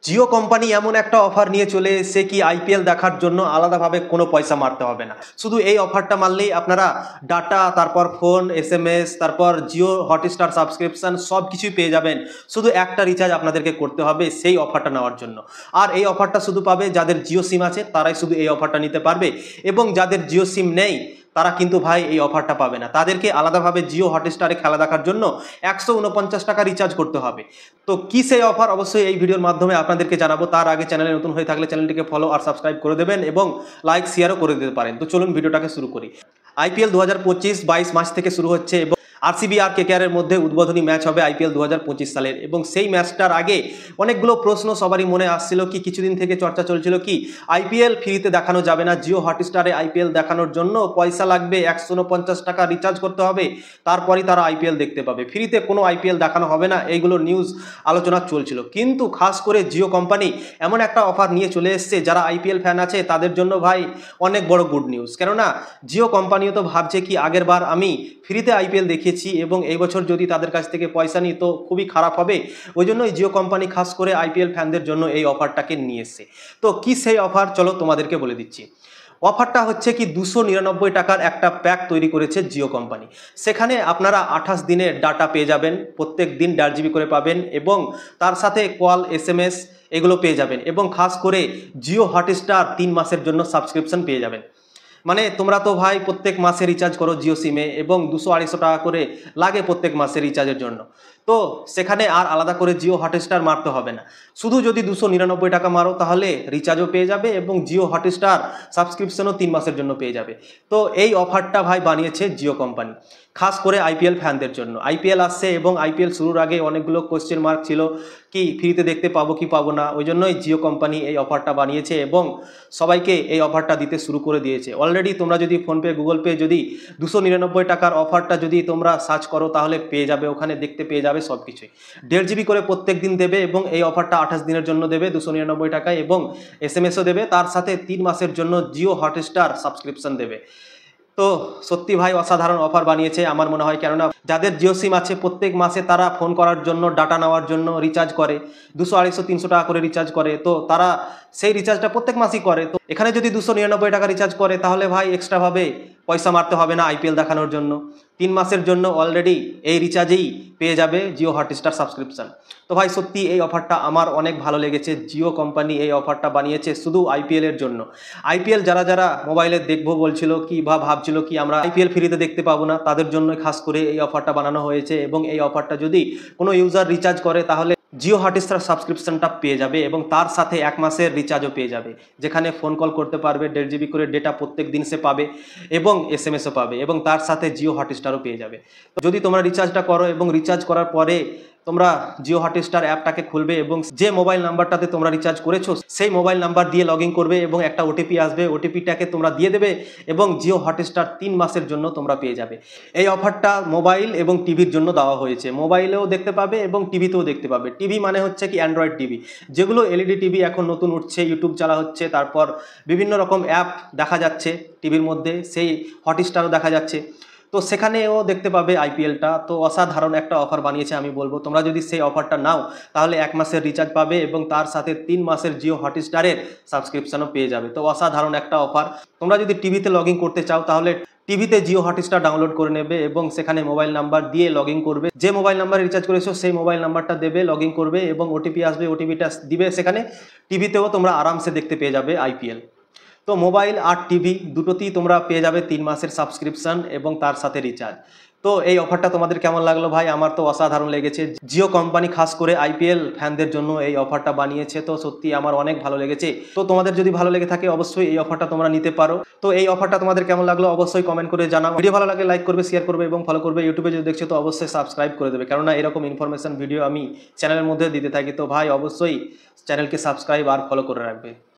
Jio company এমন একটা offer নিয়ে চলে এসেছে কি আইপিএল দেখার জন্য আলাদাভাবে কোনো পয়সা মারতে হবে না। শুধু এই অফারটা মারলেই আপনারা ডাটা, তারপর ফোন, এসএমএস, তারপর জিও হটস্টার সাবস্ক্রিপশন সব কিছুই পেয়ে যাবেন। শুধু একটা রিচার্জ আপনাদেরকে করতে হবে সেই অফারটা নেওয়ার জন্য। আর এই অফারটা শুধু পাবে যাদের জিও সিম আছে, তারাই শুধু এই অফারটা নিতে পারবে। এবং যাদের জিও সিম নেই তারা কিন্তু ভাই এই অফারটা পাবে না, তাদেরকে আলাদাভাবে জিও হটস্টারে খেলা দেখার জন্য 149 টাকা রিচার্জ করতে হবে। তো কি সেই অফার অবশ্যই এই ভিডিওর মাধ্যমে আপনাদেরকে জানাবো। তার আগে চ্যানেলে নতুন হয়ে থাকলে চ্যানেলটিকে ফলো আর সাবস্ক্রাইব করে দেবেন এবং লাইক শেয়ারও করে দিতে পারেন। তো চলুন ভিডিওটাকে শুরু করি। আইপিএল 2025 22 মার্চ থেকে শুরু হচ্ছে এবং আরসিবি আর কেকেআরের মধ্যে উদ্বোধনী ম্যাচ হবে আইপিএল 2025 সালের। এবং সেই ম্যাচটার আগে অনেকগুলো প্রশ্ন সবারই মনে আসছিল কি, কিছুদিন থেকে চর্চা চলছিল কি আইপিএল ফ্রিতে দেখানো যাবে না, জিও হটস্টারে আইপিএল দেখানোর জন্য পয়সা লাগবে, 149 টাকা রিচার্জ করতে হবে, তারপরই তারা আইপিএল দেখতে পাবে, ফ্রিতে কোনো আইপিএল দেখানো হবে না, এইগুলো নিউজ আলোচনা চলছিল। কিন্তু খাস করে জিও কোম্পানি এমন একটা অফার নিয়ে চলে এসছে, যারা আইপিএল ফ্যান আছে তাদের জন্য ভাই অনেক বড় গুড নিউজ। কেননা জিও কোম্পানিও তো ভাবছে কি আগের বার আমি ফ্রিতে আইপিএল দেখিয়েছি এবং এই বছর যদি তাদের কাছ থেকে পয়সা নিই তো খুবই খারাপ হবে। ওই জন্যই জিও কোম্পানি খাস করে আইপিএল ফ্যানদের জন্য এই অফারটাকে নিয়ে এসছে। তো কি সেই অফার, চলো তোমাদেরকে বলে দিচ্ছি। অফারটা হচ্ছে কি 299 টাকার একটা প্যাক তৈরি করেছে জিও কোম্পানি। সেখানে আপনারা 28 দিনের ডাটা পেয়ে যাবেন, প্রত্যেক দিন 1.5 জিবি করে পাবেন এবং তার সাথে কল, এসএমএস এগুলো পেয়ে যাবেন। এবং খাস করে জিও হটস্টার 3 মাসের জন্য সাবস্ক্রিপশন পেয়ে যাবেন। মানে তোমরা তো ভাই প্রত্যেক মাসে রিচার্জ করো জিও সিমে এবং 200-250 টাকা করে লাগে প্রত্যেক মাসে রিচার্জের জন্য। তো সেখানে আর আলাদা করে জিও হটস্টার মারতে হবে না। শুধু যদি 299 টাকা মারো তাহলে রিচার্জও পেয়ে যাবে এবং জিও হটস্টার সাবস্ক্রিপশনও 3 মাসের জন্য পেয়ে যাবে। তো এই অফারটা ভাই বানিয়েছে জিও কোম্পানি খাস করে আইপিএল ফ্যানদের জন্য। আইপিএল আসছে এবং আইপিএল শুরুর আগে অনেকগুলো কোয়েশ্চেন মার্ক ছিল কি ফ্রিতে দেখতে পাবো কি পাবো না, ওই জন্যই জিও কোম্পানি এই অফারটা বানিয়েছে এবং সবাইকে এই অফারটা দিতে শুরু করে দিয়েছে। অলরেডি তোমরা যদি ফোনপে, গুগল পে যদি 299 টাকার অফারটা যদি তোমরা সার্চ করো তাহলে পেয়ে যাবে, ওখানে দেখতে পেয়ে যাবে সব কিছুই। 1.5 জিবি করে প্রত্যেক দিন দেবে এবং এই অফারটা 28 দিনের জন্য দেবে 299 টাকায় এবং এসএমএসও দেবে, তার সাথে 3 মাসের জন্য জিও হটস্টার সাবস্ক্রিপশন দেবে। তো সত্যি ভাই অসাধারণ অফার বানিয়েছে আমার মনে হয়। কেননা যাদের জিও সিম আছে প্রত্যেক মাসে তারা ফোন করার জন্য, ডাটা নেওয়ার জন্য রিচার্জ করে, 200, 250, 300 টাকা করে রিচার্জ করে, তো তারা সেই রিচার্জটা প্রত্যেক মাসই করে। তো এখানে যদি 299 টাকা রিচার্জ করে তাহলে ভাই এক্সট্রাভাবে পয়সা মারতে হবে না আইপিএল দেখানোর জন্য। 3 মাসের জন্য অলরেডি এই রিচার্জেই পেয়ে যাবে জিও হটস্টার সাবস্ক্রিপশন। তো ভাই সত্যি এই অফারটা আমার অনেক ভালো লেগেছে। জিও কোম্পানি এই অফারটা বানিয়েছে শুধু আইপিএলের জন্য। আইপিএল যারা যারা মোবাইলে দেখবো বলছিল কি বা ভাবছিল কি আমরা আইপিএল ফ্রিতে দেখতে পাবো না, তাদের জন্য খাস করে এই অফারটা বানানো হয়েছে। এবং এই অফারটা যদি কোনো ইউজার রিচার্জ করে তাহলে জিও হটস্টার সাবস্ক্রিপশনটা পেয়ে যাবে এবং তার সাথে 1 মাসের রিচার্জও পেয়ে যাবে, যেখানে ফোন কল করতে পারবে, 1.5 জিবি করে ডেটা প্রত্যেক দিন সে পাবে এবং এসএমএসও পাবে এবং তার সাথে জিও হটস্টারও পেয়ে যাবে। যদি তোমরা রিচার্জটা করো এবং রিচার্জ করার পরে তোমরা জিও হটস্টার অ্যাপটাকে খুলবে এবং যে মোবাইল নাম্বারটাতে তোমরা রিচার্জ করেছো সেই মোবাইল নাম্বার দিয়ে লগ ইন করবে এবং একটা ওটিপি আসবে, ওটিপিটাকে তোমরা দিয়ে দেবে এবং জিও হটস্টার 3 মাসের জন্য তোমরা পেয়ে যাবে। এই অফারটা মোবাইল এবং টিভির জন্য দেওয়া হয়েছে, মোবাইলেও দেখতে পাবে এবং টিভিতেও দেখতে পাবে। টিভি মানে হচ্ছে কি অ্যান্ড্রয়েড টিভি, যেগুলো এলইডি টিভি এখন নতুন উঠছে, ইউটিউব চালা হচ্ছে, তারপর বিভিন্ন রকম অ্যাপ দেখা যাচ্ছে টিভির মধ্যে, সেই হটস্টারও দেখা যাচ্ছে। তো সেখানেও দেখতে পাবে আইপিএলটা। তো অসাধারণ একটা অফার বানিয়েছে আমি বলবো। তোমরা যদি সেই অফারটা নাও তাহলে 1 মাসের রিচার্জ পাবে এবং তার সাথে 3 মাসের জিও হটস্টারের সাবস্ক্রিপশনও পেয়ে যাবে। তো অসাধারণ একটা অফার। তোমরা যদি টিভিতে লগ ইন করতে চাও তাহলে টিভিতে জিও হটস্টার ডাউনলোড করে নেবে এবং সেখানে মোবাইল নাম্বার দিয়ে লগ ইন করবে, যে মোবাইল নাম্বার রিচার্জ করেছো সেই মোবাইল নাম্বারটা দেবে, লগ ইন করবে এবং ওটিপি আসবে, ওটিপিটা দিবে, সেখানে টিভিতেও তোমরা আরামসে দেখতে পেয়ে যাবে আইপিএল। তো মোবাইল আর টিভি দুটোতেই তোমরা পেয়ে যাবে 3 মাসের সাবস্ক্রিপশন এবং তার সাথে রিচার্জ। তো এই অফারটা তোমাদের কেমন লাগলো ভাই? আমার তো অসাধারণ লেগেছে। জিও কোম্পানি খাস করে আইপিএল ফ্যানদের জন্য এই অফারটা বানিয়েছে, তো সত্যি আমার অনেক ভালো লেগেছে। তো তোমাদের যদি ভালো লেগে থাকে অবশ্যই এই অফারটা তোমরা নিতে পারো। তো এই অফারটা তোমাদের কেমন লাগলো অবশ্যই কমেন্ট করে জানাও। ভিডিও ভালো লাগলে লাইক করবে, শেয়ার করবে এবং ফলো করবে। ইউটিউবে যদি দেখছো তো অবশ্যই সাবস্ক্রাইব করে দেবে, কেননা এরকম ইনফরমেশন ভিডিও আমি চ্যানেলের মধ্যে দিতে থাকি। তো ভাই অবশ্যই চ্যানেলকে সাবস্ক্রাইব আর ফলো করে রাখবে।